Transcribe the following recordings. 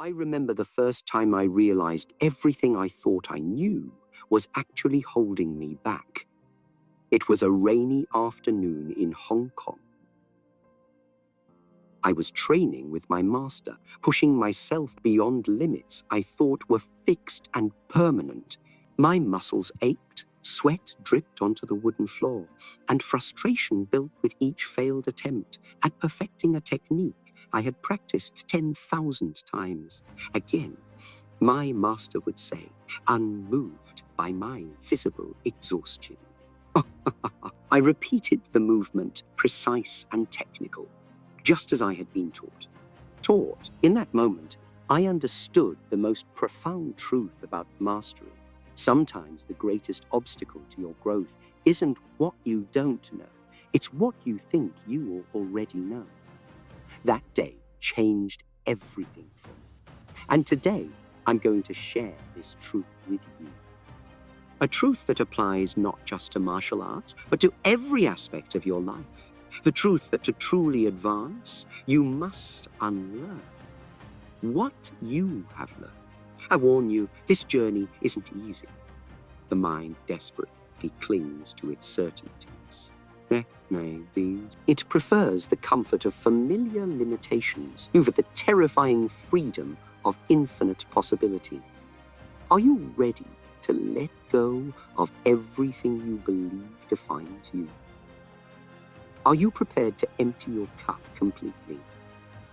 I remember the first time I realized everything I thought I knew was actually holding me back. It was a rainy afternoon in Hong Kong. I was training with my master, pushing myself beyond limits I thought were fixed and permanent. My muscles ached, sweat dripped onto the wooden floor, and frustration built with each failed attempt at perfecting a technique I had practiced 10,000 times. Again, my master would say, unmoved by my visible exhaustion. I repeated the movement, precise and technical, just as I had been taught. In that moment, I understood the most profound truth about mastery. Sometimes the greatest obstacle to your growth isn't what you don't know, it's what you think you already know. That day changed everything for me. And today, I'm going to share this truth with you. A truth that applies not just to martial arts, but to every aspect of your life. The truth that to truly advance, you must unlearn what you have learned. I warn you, this journey isn't easy. The mind desperately clings to its certainties. It prefers the comfort of familiar limitations over the terrifying freedom of infinite possibility. Are you ready to let go of everything you believe defines you? Are you prepared to empty your cup completely,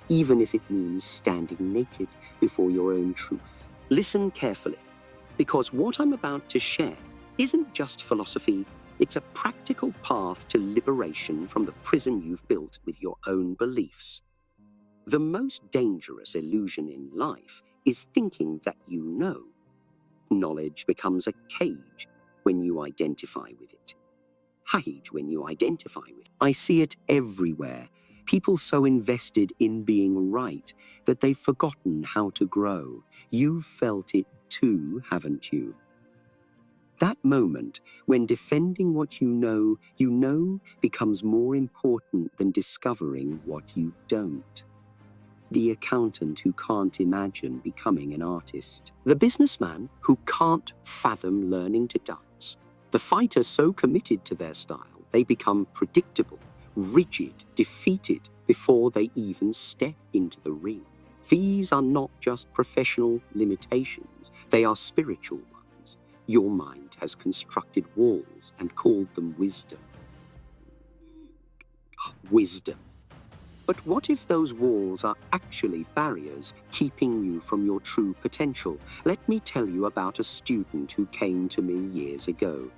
even if it means standing naked before your own truth? Listen carefully, because what I'm about to share isn't just philosophy, it's a practical path to liberation from the prison you've built with your own beliefs. The most dangerous illusion in life is thinking that you know. Knowledge becomes a cage when you identify with it. I see it everywhere. People so invested in being right that they've forgotten how to grow. You've felt it too, haven't you? That moment when defending what you know becomes more important than discovering what you don't. The accountant who can't imagine becoming an artist. The businessman who can't fathom learning to dance. The fighter so committed to their style, they become predictable, rigid, defeated before they even step into the ring. These are not just professional limitations, they are spiritual ones. Your mind has constructed walls and called them wisdom. But what if those walls are actually barriers keeping you from your true potential? Let me tell you about a student who came to me years ago.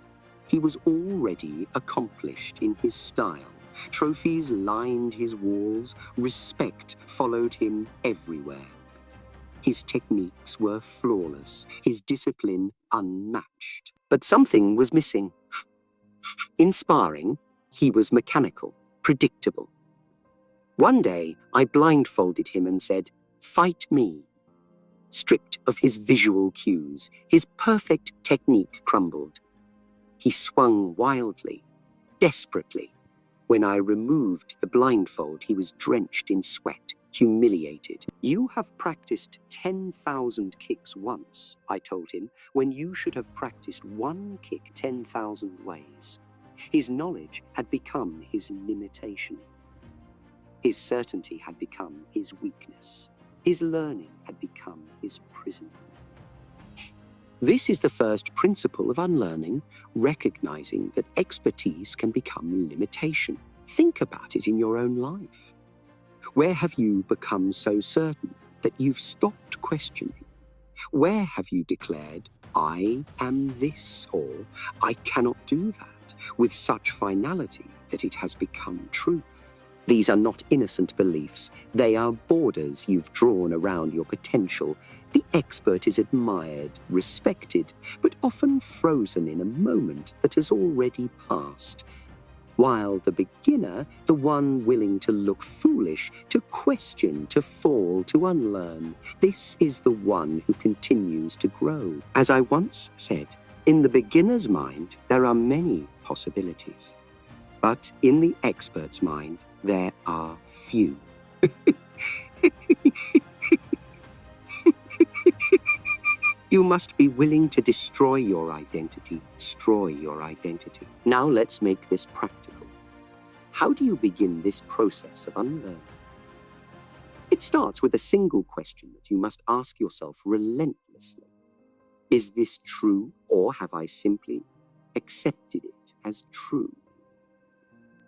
He was already accomplished in his style. Trophies lined his walls, respect followed him everywhere. His techniques were flawless, his discipline unmatched. But something was missing. In sparring, he was mechanical, predictable. One day, I blindfolded him and said, "Fight me." Stripped of his visual cues, his perfect technique crumbled. He swung wildly, desperately. When I removed the blindfold, he was drenched in sweat, humiliated. "You have practiced 10,000 kicks once," I told him, "when you should have practiced one kick 10,000 ways." His knowledge had become his limitation. His certainty had become his weakness. His learning had become his prison. This is the first principle of unlearning, recognizing that expertise can become limitation. Think about it in your own life. Where have you become so certain that you've stopped questioning? Where have you declared, "I am this," or "I cannot do that," with such finality that it has become truth? These are not innocent beliefs. They are borders you've drawn around your potential. The expert is admired, respected, but often frozen in a moment that has already passed. While the beginner, the one willing to look foolish, to question, to fall, to unlearn, this is the one who continues to grow. As I once said, in the beginner's mind, there are many possibilities. But in the expert's mind, there are few. You must be willing to destroy your identity, destroy your identity. Now let's make this practical. How do you begin this process of unlearning? It starts with a single question that you must ask yourself relentlessly. Is this true, or have I simply accepted it as true?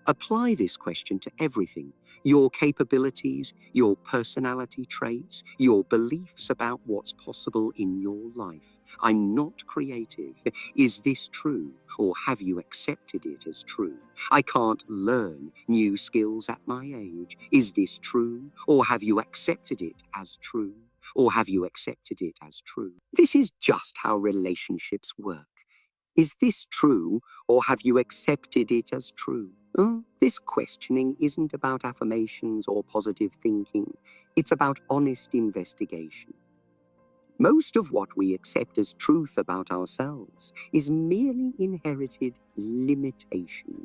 Apply this question to everything: your capabilities, your personality traits, your beliefs about what's possible in your life. I'm not creative. Is this true, or have you accepted it as true? I can't learn new skills at my age. Is this true, or have you accepted it as true? Or have you accepted it as true? This is just how relationships work. Is this true, or have you accepted it as true? This questioning isn't about affirmations or positive thinking. It's about honest investigation. Most of what we accept as truth about ourselves is merely inherited limitation.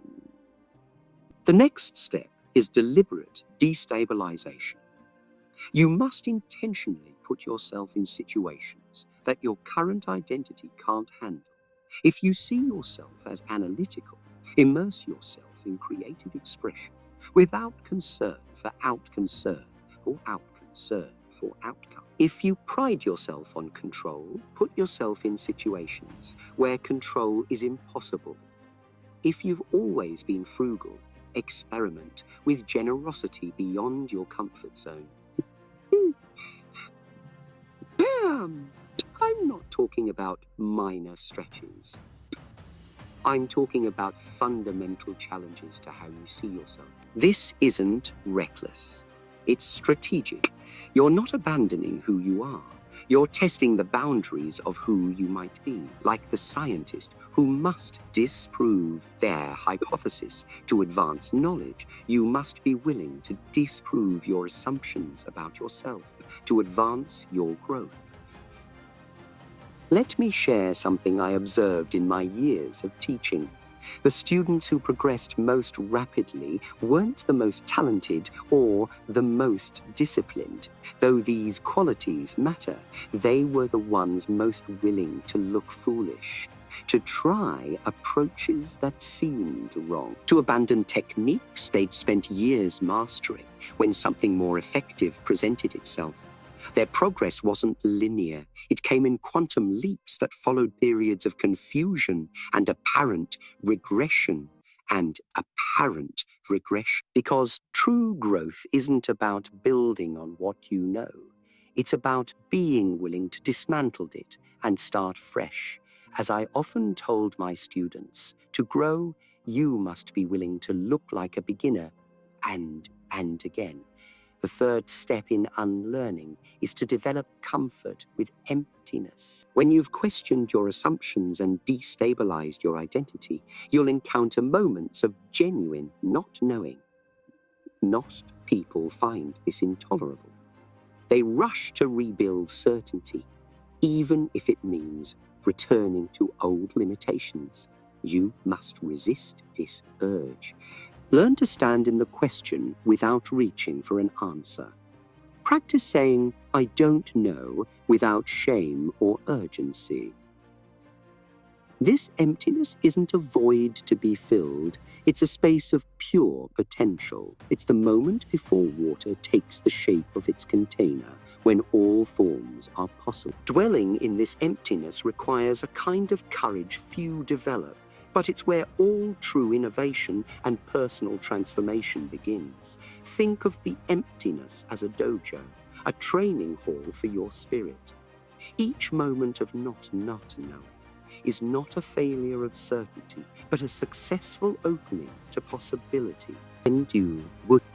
The next step is deliberate destabilization. You must intentionally put yourself in situations that your current identity can't handle. If you see yourself as analytical, immerse yourself in creative expression without concern for out-concern or out-concern for outcome. If you pride yourself on control, put yourself in situations where control is impossible. If you've always been frugal, experiment with generosity beyond your comfort zone. I'm not talking about minor stretches. I'm talking about fundamental challenges to how you see yourself. This isn't reckless. It's strategic. You're not abandoning who you are. You're testing the boundaries of who you might be, like the scientist who must disprove their hypothesis. To advance knowledge, you must be willing to disprove your assumptions about yourself, to advance your growth. Let me share something I observed in my years of teaching. The students who progressed most rapidly weren't the most talented or the most disciplined. Though these qualities matter, they were the ones most willing to look foolish, to try approaches that seemed wrong, to abandon techniques they'd spent years mastering when something more effective presented itself. Their progress wasn't linear. It came in quantum leaps that followed periods of confusion and apparent regression. Because true growth isn't about building on what you know. It's about being willing to dismantle it and start fresh. As I often told my students, to grow, you must be willing to look like a beginner and again. The third step in unlearning is to develop comfort with emptiness. When you've questioned your assumptions and destabilized your identity, you'll encounter moments of genuine not knowing. Most people find this intolerable. They rush to rebuild certainty, even if it means returning to old limitations. You must resist this urge. Learn to stand in the question without reaching for an answer. Practice saying, I don't know, without shame or urgency. This emptiness isn't a void to be filled. It's a space of pure potential. It's the moment before water takes the shape of its container, when all forms are possible. Dwelling in this emptiness requires a kind of courage few develop. But it's where all true innovation and personal transformation begins. Think of the emptiness as a dojo, a training hall for your spirit. Each moment of not knowing is not a failure of certainty, but a successful opening to possibility.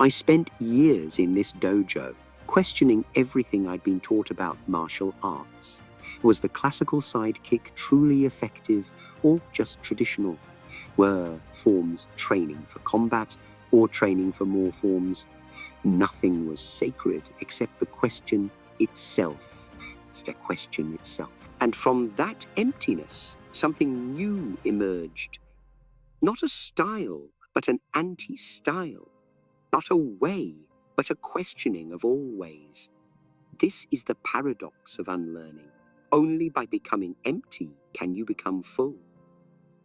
I spent years in this dojo, questioning everything I'd been taught about martial arts. Was the classical sidekick truly effective or just traditional? Were forms training for combat or training for more forms? Nothing was sacred except the question itself. The question itself. And from that emptiness, something new emerged. Not a style, but an anti-style. Not a way, but a questioning of all ways. This is the paradox of unlearning. Only by becoming empty can you become full.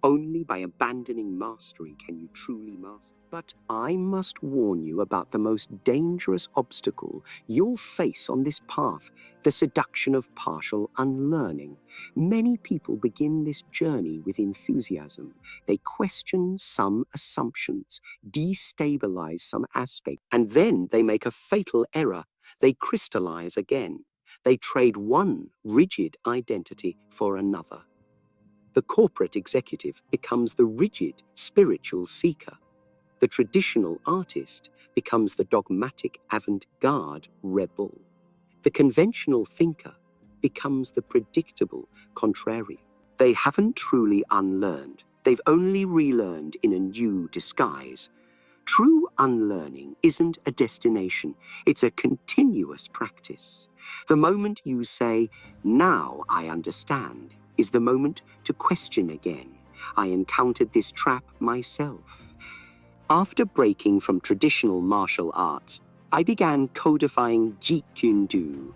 Only by abandoning mastery can you truly master. But I must warn you about the most dangerous obstacle you'll face on this path, the seduction of partial unlearning. Many people begin this journey with enthusiasm. They question some assumptions, destabilize some aspects, and then they make a fatal error. They crystallize again. They trade one rigid identity for another. The corporate executive becomes the rigid spiritual seeker. The traditional artist becomes the dogmatic avant-garde rebel. The conventional thinker becomes the predictable contrarian. They haven't truly unlearned. They've only relearned in a new disguise. True unlearning isn't a destination, it's a continuous practice. The moment you say, "Now I understand," is the moment to question again. I encountered this trap myself. After breaking from traditional martial arts, I began codifying Jeet.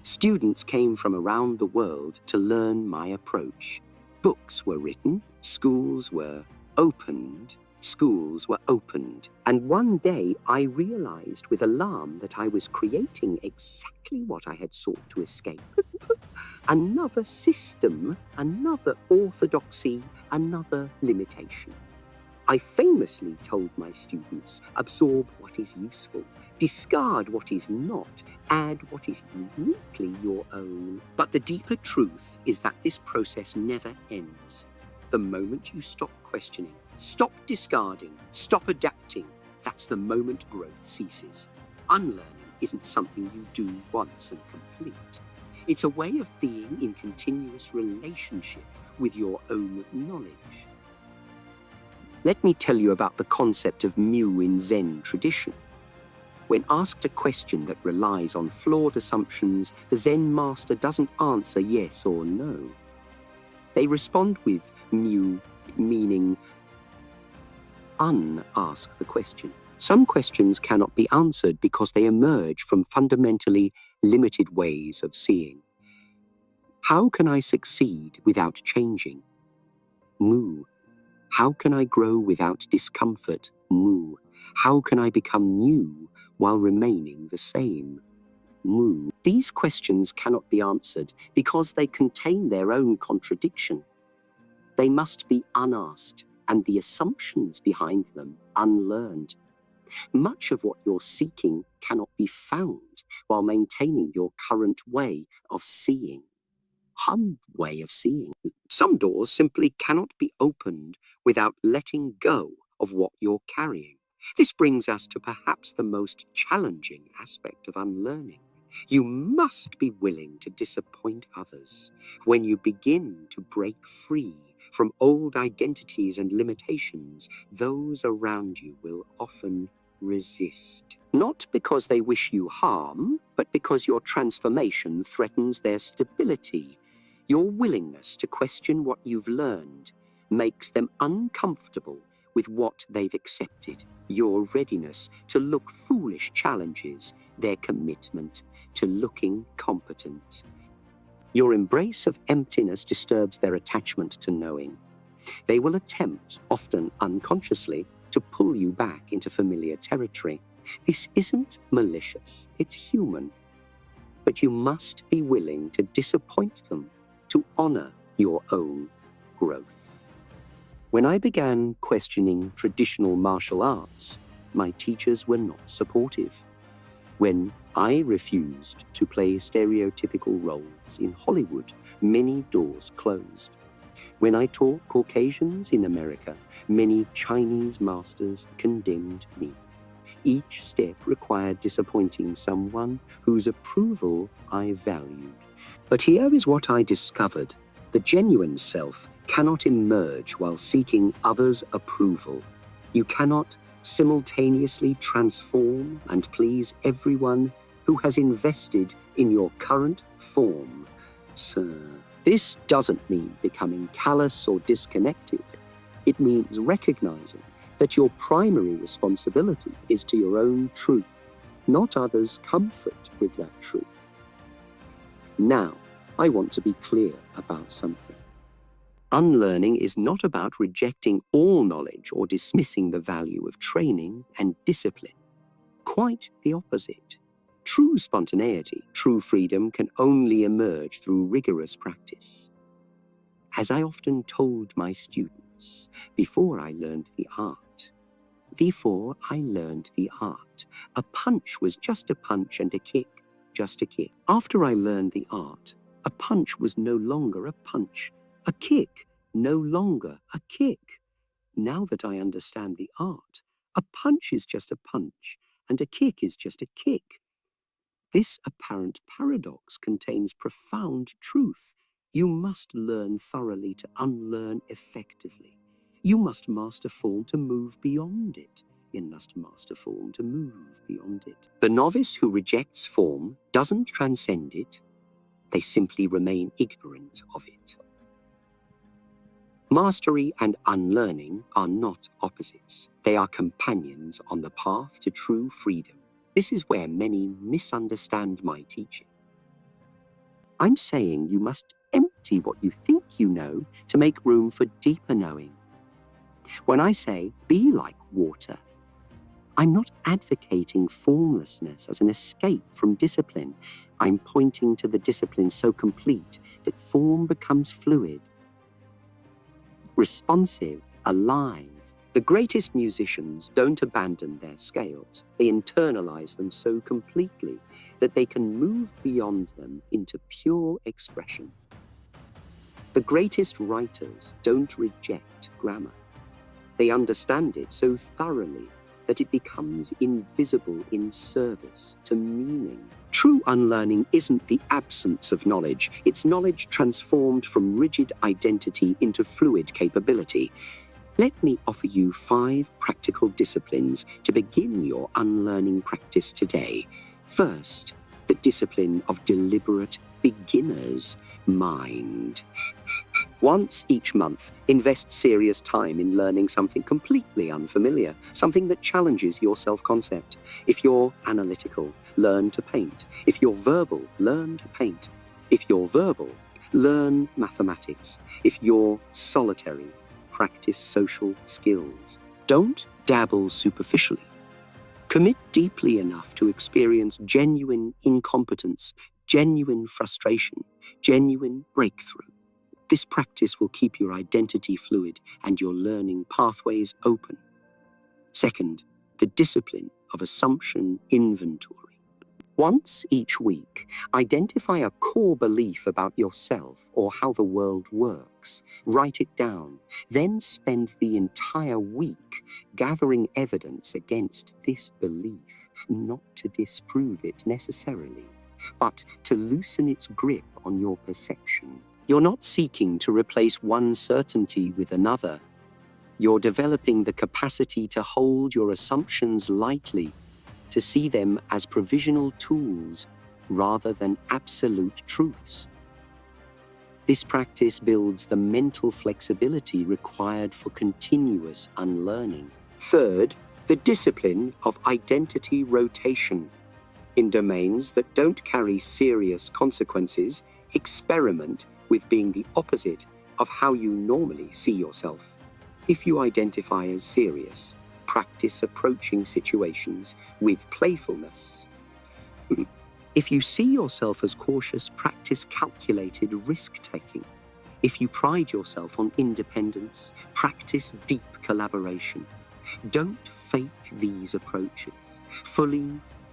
Students came from around the world to learn my approach. Books were written, schools were opened, and one day I realized with alarm that I was creating exactly what I had sought to escape. Another system, another orthodoxy, another limitation. I famously told my students, absorb what is useful, discard what is not, add what is uniquely your own. But the deeper truth is that this process never ends. The moment you stop questioning, stop discarding, stop adapting, that's the moment growth ceases. Unlearning isn't something you do once and complete. It's a way of being in continuous relationship with your own knowledge. Let me tell you about the concept of mu in Zen tradition. When asked a question that relies on flawed assumptions, the Zen master doesn't answer yes or no. They respond with mu, meaning unask the question. Some questions cannot be answered because they emerge from fundamentally limited ways of seeing. How can I succeed without changing? Mu. How can I grow without discomfort? Mu. How can I become new while remaining the same? Mu. These questions cannot be answered because they contain their own contradiction. They must be unasked and the assumptions behind them unlearned. Much of what you're seeking cannot be found while maintaining your current way of seeing. Some doors simply cannot be opened without letting go of what you're carrying. This brings us to perhaps the most challenging aspect of unlearning. You must be willing to disappoint others. When you begin to break free from old identities and limitations, those around you will often resist. Not because they wish you harm, but because your transformation threatens their stability. Your willingness to question what you've learned makes them uncomfortable with what they've accepted. Your readiness to look foolish challenges their commitment to looking competent. Your embrace of emptiness disturbs their attachment to knowing. They will attempt, often unconsciously, to pull you back into familiar territory. This isn't malicious, it's human. But you must be willing to disappoint them, to honor your own growth. When I began questioning traditional martial arts, my teachers were not supportive. When I refused to play stereotypical roles in Hollywood, many doors closed. When I taught Caucasians in America, many Chinese masters condemned me. Each step required disappointing someone whose approval I valued. But here is what I discovered. The genuine self cannot emerge while seeking others' approval. You cannot simultaneously transform and please everyone who has invested in your current form, sir. This doesn't mean becoming callous or disconnected. It means recognizing that your primary responsibility is to your own truth, not others' comfort with that truth. Now, I want to be clear about something. Unlearning is not about rejecting all knowledge or dismissing the value of training and discipline. Quite the opposite. True spontaneity, true freedom can only emerge through rigorous practice. As I often told my students, before I learned the art, a punch was just a punch and a kick, just a kick. After I learned the art, a punch was no longer a punch, a kick no longer a kick. Now that I understand the art, a punch is just a punch, and a kick is just a kick. This apparent paradox contains profound truth. You must learn thoroughly to unlearn effectively. You must master form to move beyond it. You must master form to move beyond it. The novice who rejects form doesn't transcend it. They simply remain ignorant of it. Mastery and unlearning are not opposites. They are companions on the path to true freedom. This is where many misunderstand my teaching. I'm saying you must empty what you think you know to make room for deeper knowing. When I say be like water, I'm not advocating formlessness as an escape from discipline. I'm pointing to the discipline so complete that form becomes fluid, responsive, alive. The greatest musicians don't abandon their scales. They internalize them so completely that they can move beyond them into pure expression. The greatest writers don't reject grammar. They understand it so thoroughly that it becomes invisible in service to meaning. True unlearning isn't the absence of knowledge. It's knowledge transformed from rigid identity into fluid capability. Let me offer you 5 practical disciplines to begin your unlearning practice today. First, the discipline of deliberate beginner's mind. Once each month, invest serious time in learning something completely unfamiliar, something that challenges your self-concept. If you're analytical, learn to paint. If you're verbal, learn to paint. If you're verbal, learn mathematics. If you're solitary, practice social skills. Don't dabble superficially. Commit deeply enough to experience genuine incompetence, genuine frustration, genuine breakthrough. This practice will keep your identity fluid and your learning pathways open. Second, the discipline of assumption inventory. Once each week, identify a core belief about yourself or how the world works. Write it down. Then spend the entire week gathering evidence against this belief, not to disprove it necessarily, but to loosen its grip on your perception. You're not seeking to replace one certainty with another. You're developing the capacity to hold your assumptions lightly, to see them as provisional tools rather than absolute truths. This practice builds the mental flexibility required for continuous unlearning. Third, the discipline of identity rotation. In domains that don't carry serious consequences, experiment with being the opposite of how you normally see yourself. If you identify as serious, practice approaching situations with playfulness. If you see yourself as cautious, practice calculated risk-taking. If you pride yourself on independence, practice deep collaboration. Don't fake these approaches. Fully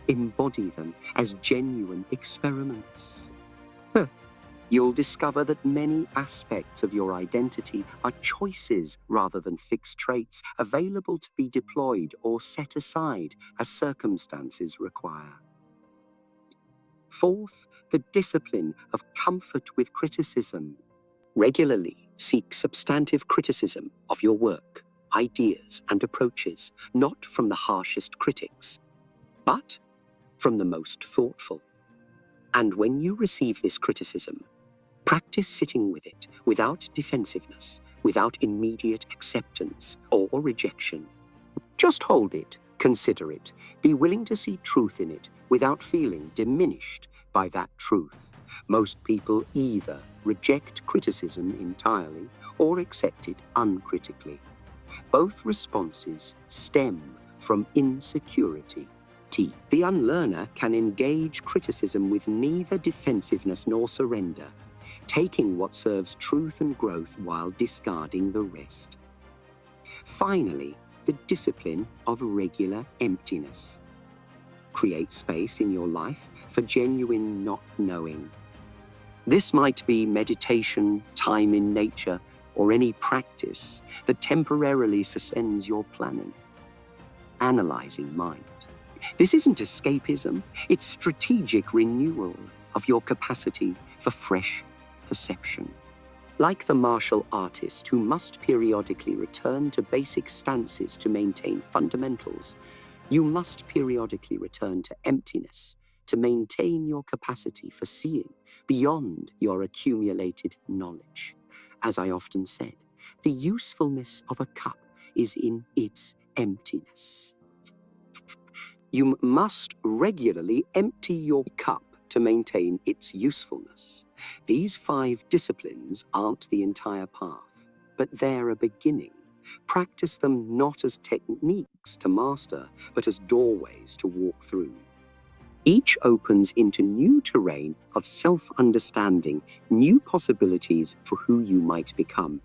embody them as genuine experiments. You'll discover that many aspects of your identity are choices rather than fixed traits, available to be deployed or set aside as circumstances require. Fourth, the discipline of comfort with criticism. Regularly seek substantive criticism of your work, ideas, and approaches, not from the harshest critics, but from the most thoughtful. And when you receive this criticism, practice sitting with it without defensiveness, without immediate acceptance or rejection. Just hold it, consider it, be willing to see truth in it without feeling diminished by that truth. Most people either reject criticism entirely or accept it uncritically. Both responses stem from insecurity. The unlearner can engage criticism with neither defensiveness nor surrender, taking what serves truth and growth while discarding the rest. Finally, the discipline of regular emptiness. Create space in your life for genuine not knowing. This might be meditation, time in nature, or any practice that temporarily suspends your planning. Analyzing mind. This isn't escapism, it's strategic renewal of your capacity for fresh perception. Like the martial artist who must periodically return to basic stances to maintain fundamentals, you must periodically return to emptiness to maintain your capacity for seeing beyond your accumulated knowledge. As I often said, the usefulness of a cup is in its emptiness. You must regularly empty your cup to maintain its usefulness. These 5 disciplines aren't the entire path, but they're a beginning. Practice them not as techniques to master, but as doorways to walk through. Each opens into new terrain of self-understanding, new possibilities for who you might become.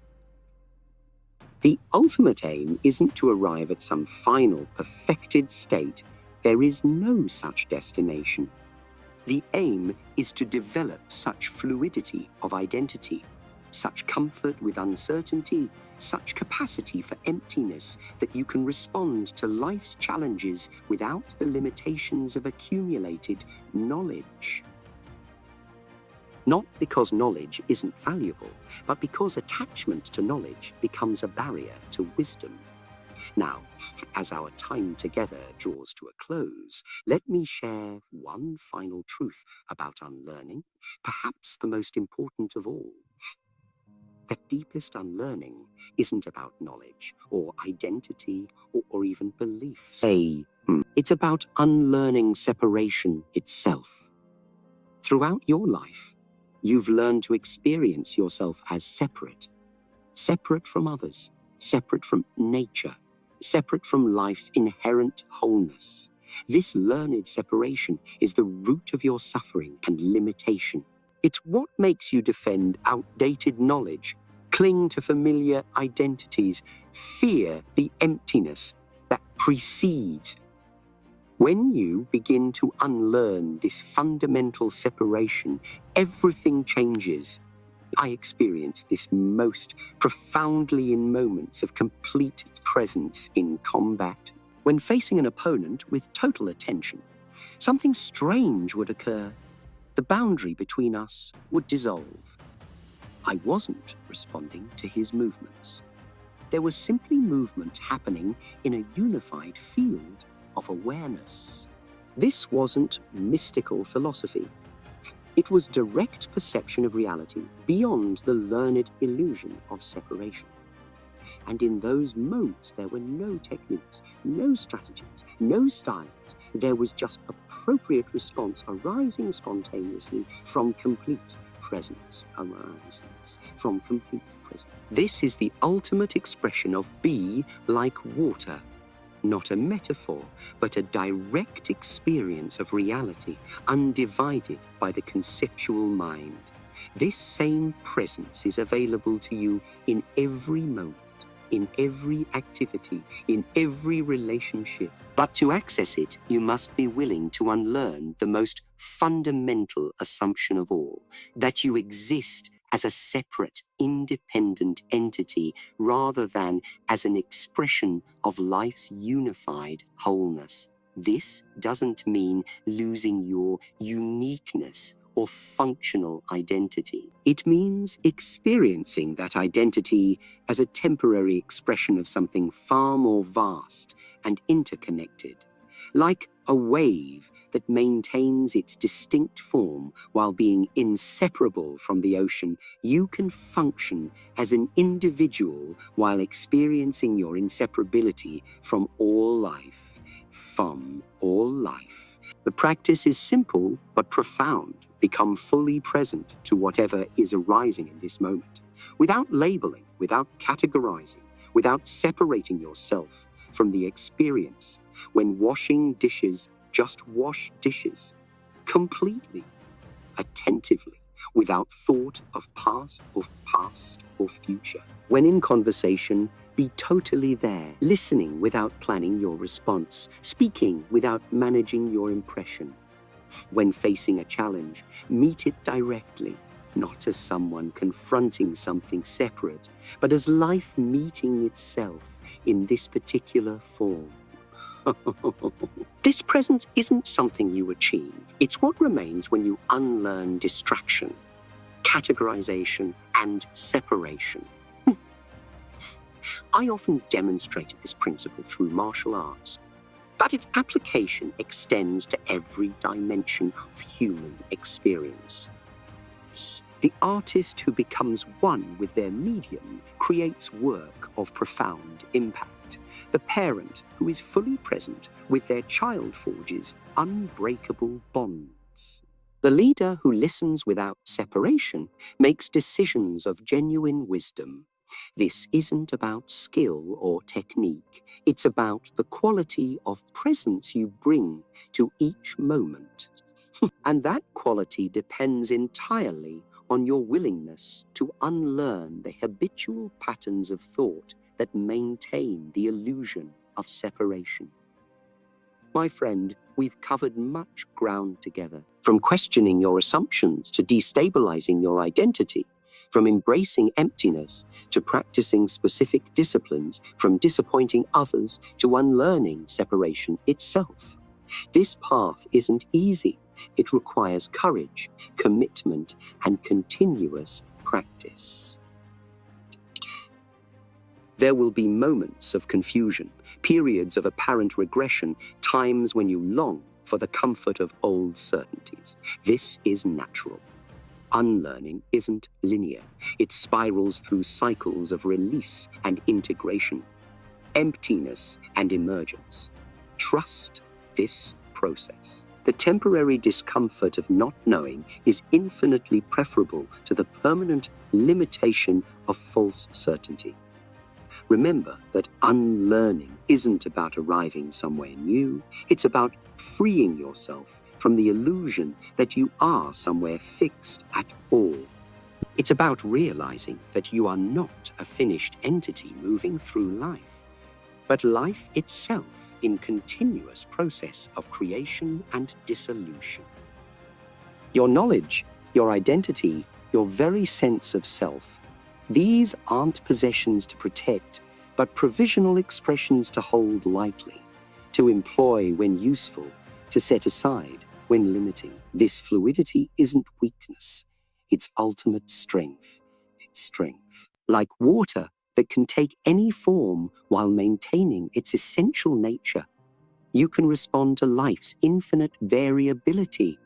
The ultimate aim isn't to arrive at some final, perfected state. There is no such destination. The aim is to develop such fluidity of identity, such comfort with uncertainty, such capacity for emptiness that you can respond to life's challenges without the limitations of accumulated knowledge. Not because knowledge isn't valuable, but because attachment to knowledge becomes a barrier to wisdom. Now, as our time together draws to a close, let me share one final truth about unlearning, perhaps the most important of all. The deepest unlearning isn't about knowledge or identity or even beliefs. It's about unlearning separation itself. Throughout your life, you've learned to experience yourself as separate from others, separate from nature, separate from life's inherent wholeness. This learned separation is the root of your suffering and limitation. It's what makes you defend outdated knowledge, cling to familiar identities, fear the emptiness that precedes. When you begin to unlearn this fundamental separation, everything changes. I experience this most profoundly in moments of complete presence in combat. When facing an opponent with total attention, something strange would occur. The boundary between us would dissolve. I wasn't responding to his movements. There was simply movement happening in a unified field of awareness. This wasn't mystical philosophy. It was direct perception of reality beyond the learned illusion of separation. And in those modes, there were no techniques, no strategies, no styles. There was just appropriate response arising spontaneously from complete presence. From complete presence. This is the ultimate expression of be like water. Not a metaphor, but a direct experience of reality, undivided by the conceptual mind. This same presence is available to you in every moment, in every activity, in every relationship. But to access it, you must be willing to unlearn the most fundamental assumption of all, that you exist as a separate, independent entity rather than as an expression of life's unified wholeness. This doesn't mean losing your uniqueness or functional identity. It means experiencing that identity as a temporary expression of something far more vast and interconnected, like a wave that maintains its distinct form while being inseparable from the ocean. You can function as an individual while experiencing your inseparability from all life. The practice is simple but profound. Become fully present to whatever is arising in this moment, without labeling, without categorizing, without separating yourself from the experience. When washing dishes, just wash dishes, completely, attentively, without thought of past or future. When in conversation, be totally there, listening without planning your response, speaking without managing your impression. When facing a challenge, meet it directly, not as someone confronting something separate, but as life meeting itself in this particular form. This presence isn't something you achieve. It's what remains when you unlearn distraction, categorization, and separation. I often demonstrated this principle through martial arts, but its application extends to every dimension of human experience. The artist who becomes one with their medium creates work of profound impact. The parent who is fully present with their child forges unbreakable bonds. The leader who listens without separation makes decisions of genuine wisdom. This isn't about skill or technique. It's about the quality of presence you bring to each moment. And that quality depends entirely on your willingness to unlearn the habitual patterns of thought that maintain the illusion of separation. My friend, we've covered much ground together, from questioning your assumptions to destabilizing your identity, from embracing emptiness to practicing specific disciplines, from disappointing others to unlearning separation itself. This path isn't easy. It requires courage, commitment, and continuous practice. There will be moments of confusion, periods of apparent regression, times when you long for the comfort of old certainties. This is natural. Unlearning isn't linear. It spirals through cycles of release and integration, emptiness and emergence. Trust this process. The temporary discomfort of not knowing is infinitely preferable to the permanent limitation of false certainty. Remember that unlearning isn't about arriving somewhere new. It's about freeing yourself from the illusion that you are somewhere fixed at all. It's about realizing that you are not a finished entity moving through life, but life itself in continuous process of creation and dissolution. Your knowledge, your identity, your very sense of self, these aren't possessions to protect, but provisional expressions to hold lightly, to employ when useful, to set aside when limiting. This fluidity isn't weakness, it's ultimate strength. It's strength. Like water that can take any form while maintaining its essential nature, you can respond to life's infinite variability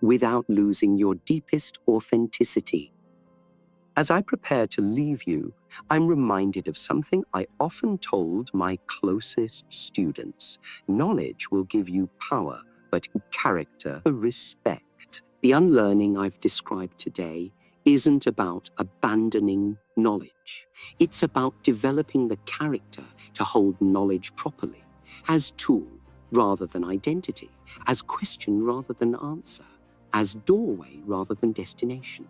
without losing your deepest authenticity. As I prepare to leave you, I'm reminded of something I often told my closest students. Knowledge will give you power, but character, respect. The unlearning I've described today isn't about abandoning knowledge. It's about developing the character to hold knowledge properly, as tool rather than identity, as question rather than answer, as doorway rather than destination.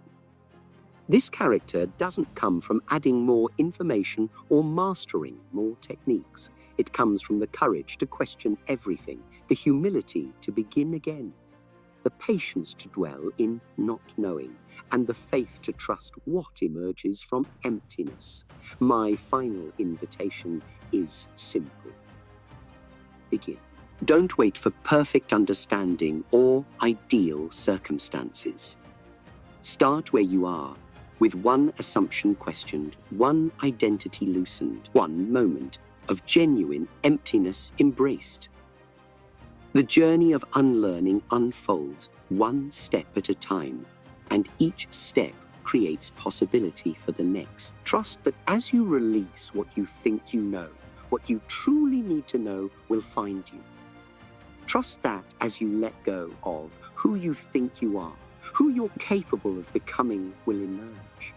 This character doesn't come from adding more information or mastering more techniques. It comes from the courage to question everything, the humility to begin again, the patience to dwell in not knowing, and the faith to trust what emerges from emptiness. My final invitation is simple. Begin. Don't wait for perfect understanding or ideal circumstances. Start where you are, with one assumption questioned, one identity loosened, one moment of genuine emptiness embraced. The journey of unlearning unfolds one step at a time, and each step creates possibility for the next. Trust that as you release what you think you know, what you truly need to know will find you. Trust that as you let go of who you think you are, Who you're capable of becoming will emerge.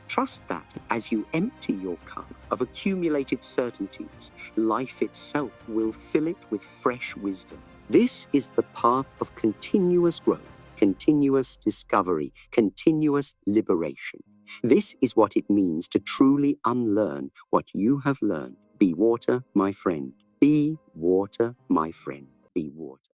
Trust that as you empty your cup of accumulated certainties, life itself will fill it with fresh wisdom. This is the path of continuous growth, continuous discovery, continuous liberation. This is what it means to truly unlearn what you have learned. Be water, my friend. Be water, my friend. Be water.